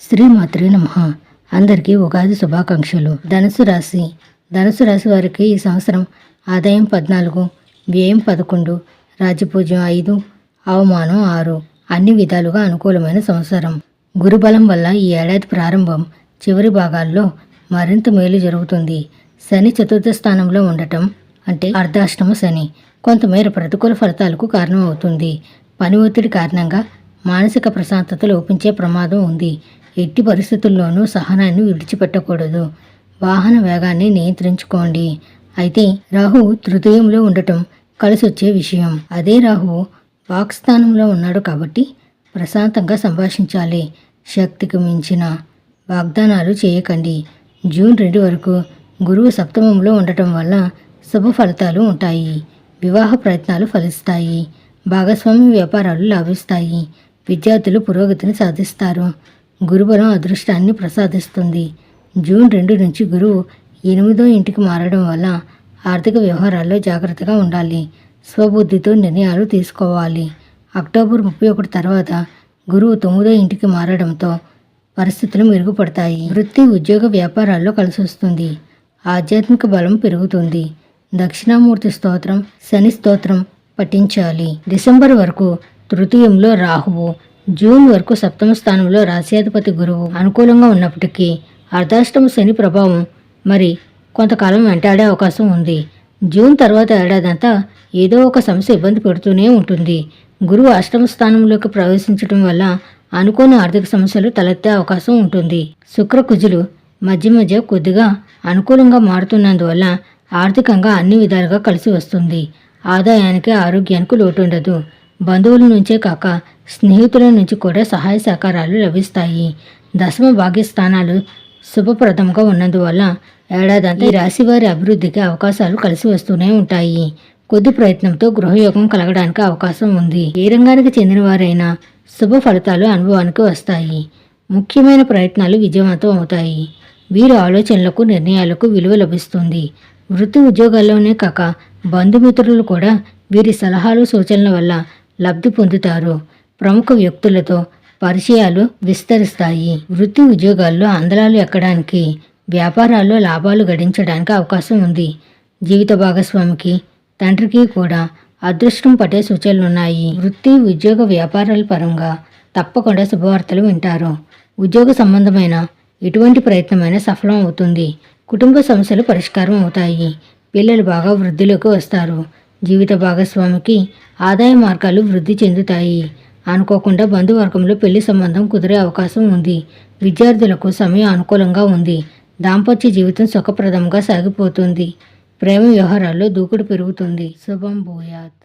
శ్రీమాత్రే నమః. అందరికీ ఉగాది శుభాకాంక్షలు. ధనుసు రాశి వారికి ఈ సంవత్సరం ఆదాయం 14, వ్యయం 11, రాజ్యపూజ్యం 5, అవమానం 6, అన్ని విధాలుగా అనుకూలమైన సంవత్సరం. గురుబలం వల్ల ఈ ఏడాది ప్రారంభం చివరి భాగాల్లో మరింత మేలు జరుగుతుంది. శని చతుర్థ స్థానంలో ఉండటం అంటే అర్ధాష్టమ శని కొంతమేర ప్రతికూల ఫలితాలకు కారణమవుతుంది. పని ఒత్తిడి కారణంగా మానసిక ప్రశాంతత లోపించే ప్రమాదం ఉంది. ఎట్టి పరిస్థితుల్లోనూ సహనాన్ని విడిచిపెట్టకూడదు. వాహన వేగాన్ని నియంత్రించుకోండి. అయితే రాహు తృతీయంలో ఉండటం కలిసొచ్చే విషయం. అదే రాహు వాక్స్థానంలో ఉన్నాడు కాబట్టి ప్రశాంతంగా సంభాషించాలి. శక్తికి మించిన వాగ్దానాలు చేయకండి. జూన్ 2 వరకు గురువు సప్తమంలో ఉండటం వల్ల శుభ ఫలితాలు ఉంటాయి. వివాహ ప్రయత్నాలు ఫలిస్తాయి. భాగస్వామ్య వ్యాపారాలు లాభిస్తాయి. విద్యార్థులు పురోగతిని సాధిస్తారు. గురుబలం అదృష్టాన్ని ప్రసాదిస్తుంది. జూన్ 2 నుంచి గురువు 8వ ఇంటికి మారడం వల్ల ఆర్థిక వ్యవహారాల్లో జాగ్రత్తగా ఉండాలి. స్వబుద్ధితో నిర్ణయాలు తీసుకోవాలి. అక్టోబర్ 31 తర్వాత గురువు 9వ ఇంటికి మారడంతో పరిస్థితులు మెరుగుపడతాయి. వృత్తి, ఉద్యోగ, వ్యాపారాల్లో కలిసొస్తుంది. ఆధ్యాత్మిక బలం పెరుగుతుంది. దక్షిణామూర్తి స్తోత్రం, శని స్తోత్రం పఠించాలి. డిసెంబర్ వరకు తృతీయంలో రాహువు, జూన్ వరకు సప్తమ స్థానంలో రాశ్యాధిపతి గురువు అనుకూలంగా ఉన్నప్పటికీ అర్ధాష్టమ శని ప్రభావం మరి కొంతకాలం వెంటాడే అవకాశం ఉంది. జూన్ తర్వాత ఏడాదంతా ఏదో ఒక సమస్య ఇబ్బంది పెడుతూనే ఉంటుంది. గురువు అష్టమ స్థానంలోకి ప్రవేశించడం వల్ల అనుకోని ఆర్థిక సమస్యలు తలెత్తే అవకాశం ఉంటుంది. శుక్ర కుజులు మధ్య కొద్దిగా అనుకూలంగా మారుతున్నందువల్ల ఆర్థికంగా అన్ని విధాలుగా కలిసి వస్తుంది. ఆదాయానికి, ఆరోగ్యానికి లోటు ఉండదు. బంధువుల నుంచే కాక స్నేహితుల నుంచి కూడా సహాయ సహకారాలు లభిస్తాయి. దశమ భాగ్యస్థానాలు శుభప్రదంగా ఉన్నందువల్ల ఏడాదంతా ఈ రాశివారి అభివృద్ధికి అవకాశాలు కలిసి వస్తూనే ఉంటాయి. కొద్ది ప్రయత్నంతో గృహయోగం కలగడానికి అవకాశం ఉంది. ఏ రంగానికి చెందిన వారైనా శుభ ఫలితాలు అనుభవానికి వస్తాయి. ముఖ్యమైన ప్రయత్నాలు విజయవంతం అవుతాయి. వీరి ఆలోచనలకు, నిర్ణయాలకు విలువ లభిస్తుంది. వృత్తి ఉద్యోగాల్లోనే కాక బంధుమిత్రులు కూడా వీరి సలహాలు, సూచనల వల్ల లబ్ధి పొందుతారు. ప్రముఖ వ్యక్తులతో పరిచయాలు విస్తరిస్తాయి. వృత్తి ఉద్యోగాల్లో అందలాలు ఎక్కడానికి, వ్యాపారాల్లో లాభాలు గడించడానికి అవకాశం ఉంది. జీవిత భాగస్వామికి, తండ్రికి కూడా అదృష్టం పట్టే సూచనలున్నాయి. వృత్తి, ఉద్యోగ, వ్యాపారాల పరంగా తప్పకుండా శుభవార్తలు వింటారు. ఉద్యోగ సంబంధమైన ఎటువంటి ప్రయత్నమైనా సఫలం అవుతుంది. కుటుంబ సమస్యలు పరిష్కారం అవుతాయి. పిల్లలు బాగా వృద్ధిలోకి వస్తారు. జీవిత భాగస్వామికి ఆదాయ మార్గాలు వృద్ధి చెందుతాయి. అనుకోకుండా బంధువర్గంలో పెళ్లి సంబంధం కుదిరే అవకాశం ఉంది. విద్యార్థులకు సమయం అనుకూలంగా ఉంది. దాంపత్య జీవితం సుఖప్రదంగా సాగిపోతుంది. ప్రేమ వ్యవహారాల్లో దూకుడు పెరుగుతుంది. శుభం భూయాత్.